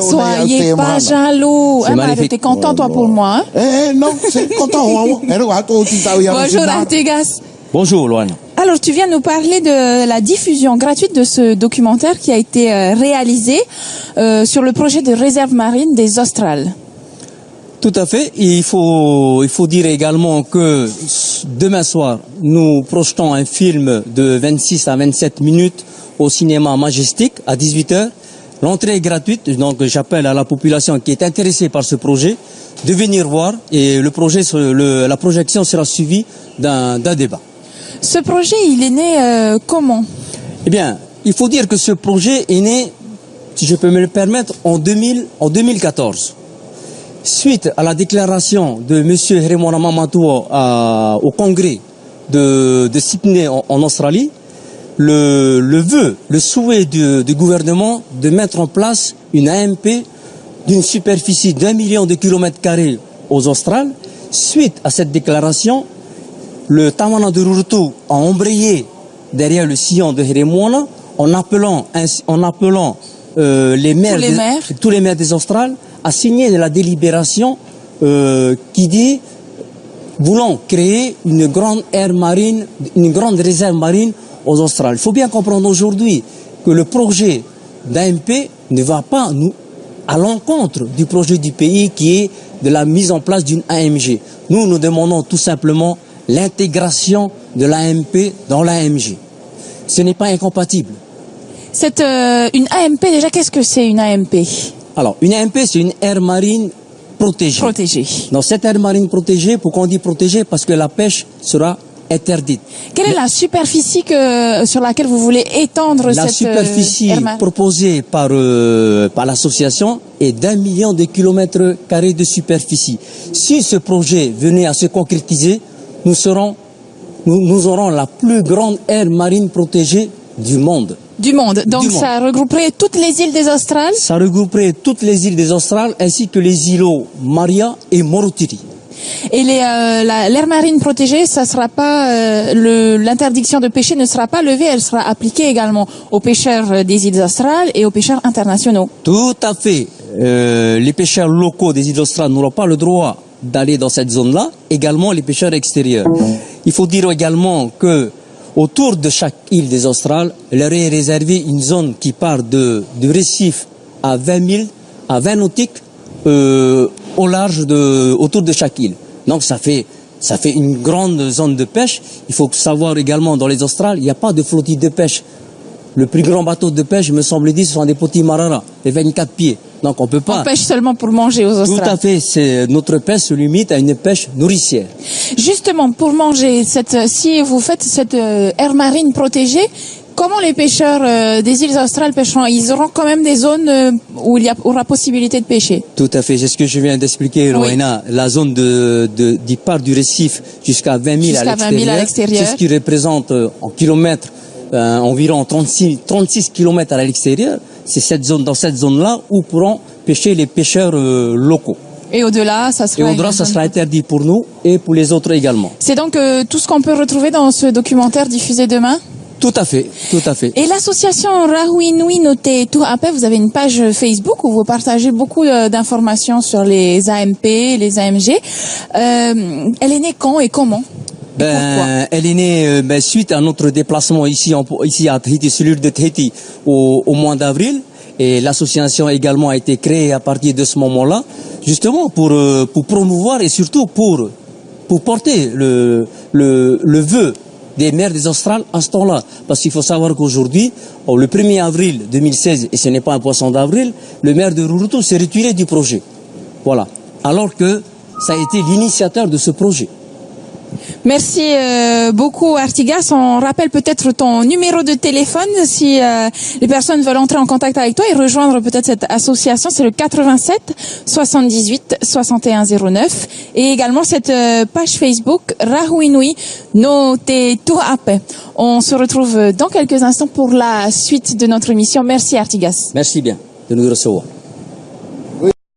Soyez pas jaloux. C'est magnifique. T'es content, toi, pour moi. Hein? Non, c'est content. Bonjour, Artigas. Bonjour, Loana. Alors, tu viens nous parler de la diffusion gratuite de ce documentaire qui a été réalisé sur le projet de réserve marine des Australes. Tout à fait. Et il faut dire également que demain soir, nous projetons un film de 26 à 27 minutes au cinéma Majestic à 18h. L'entrée est gratuite, donc j'appelle à la population qui est intéressée par ce projet de venir voir et la projection sera suivie d'un débat. Ce projet, il est né comment? Eh bien, il faut dire que ce projet est né, si je peux me le permettre, en 2014. Suite à la déclaration de M. Heremona Mamadou au congrès de Sydney en Australie, le souhait du gouvernement de mettre en place une AMP d'une superficie d'1 million de kilomètres carrés aux Australes. Suite à cette déclaration, le Tamana de Rurutu a embrayé derrière le sillon de Heremona en appelant tous les maires des Australes à signer la délibération qui dit voulant créer une grande réserve marine aux Australes. Il faut bien comprendre aujourd'hui que le projet d'AMP ne va pas à l'encontre du projet du pays qui est de la mise en place d'une AMG. Nous demandons tout simplement l'intégration de l'AMP dans l'AMG. Ce n'est pas incompatible. Une AMP, déjà, qu'est-ce que c'est une AMP? Alors, une AMP, c'est une aire marine protégée. Dans cette aire marine protégée, pourquoi on dit protégée? Parce que la pêche sera interdite. Quelle est la superficie sur laquelle vous voulez étendre cette aire marine? La superficie proposée par l'association est d'1 million de kilomètres carrés de superficie. Si ce projet venait à se concrétiser, nous aurons la plus grande aire marine protégée du monde. Donc ça regrouperait toutes les îles des Australes? Ça regrouperait toutes les îles des Australes ainsi que les îlots Maria et Morotiri. Et l'aire marine protégée, ça sera pas l'interdiction de pêcher ne sera pas levée, elle sera appliquée également aux pêcheurs des îles australes et aux pêcheurs internationaux. Tout à fait. Les pêcheurs locaux des îles australes n'auront pas le droit d'aller dans cette zone-là, également les pêcheurs extérieurs. Il faut dire également que autour de chaque île des Australes, leur est réservée une zone qui part du récif à 20 nautiques au large autour de chaque île. Donc ça fait une grande zone de pêche. Il faut savoir également dans les Australes, il n'y a pas de flottille de pêche. Le plus grand bateau de pêche, me semble-t-il, ce sont des petits marara, de 24 pieds. Donc on peut pas. On pêche seulement pour manger aux Australes. Tout à fait. Notre pêche se limite à une pêche nourricière. Justement, pour manger, si vous faites cette aire marine protégée, comment les pêcheurs des îles australes pêcheront? Ils auront quand même des zones où il y aura possibilité de pêcher. Tout à fait. C'est ce que je viens d'expliquer, Loena. Oui. La zone du part du récif jusqu'à 20 000 à l'extérieur. C'est ce qui représente en kilomètres environ 36 kilomètres à l'extérieur. C'est dans cette zone-là où pourront pêcher les pêcheurs locaux. Et au-delà, ça sera interdit pour nous et pour les autres également. C'est donc tout ce qu'on peut retrouver dans ce documentaire diffusé demain? Tout à fait. Et l'association Rahuinui Noté Tuhape, vous avez une page Facebook où vous partagez beaucoup d'informations sur les AMP, les AMG. Elle est née quand et comment? Elle est née suite à notre déplacement ici à Tahiti, sur l'île de Tahiti, au mois d'avril. Et l'association également a été créée à partir de ce moment-là, justement pour promouvoir et surtout pour porter le vœu des maires des Australes à ce temps-là. Parce qu'il faut savoir qu'aujourd'hui, le 1er avril 2016, et ce n'est pas un poisson d'avril, le maire de Rurutu s'est retiré du projet. Voilà. Alors que ça a été l'initiateur de ce projet. Merci beaucoup Artigas. On rappelle peut-être ton numéro de téléphone si les personnes veulent entrer en contact avec toi et rejoindre peut-être cette association. C'est le 87 78 61 09 et également cette page Facebook Rahuinui no Te Tuhape. On se retrouve dans quelques instants pour la suite de notre émission. Merci Artigas. Merci bien de nous recevoir.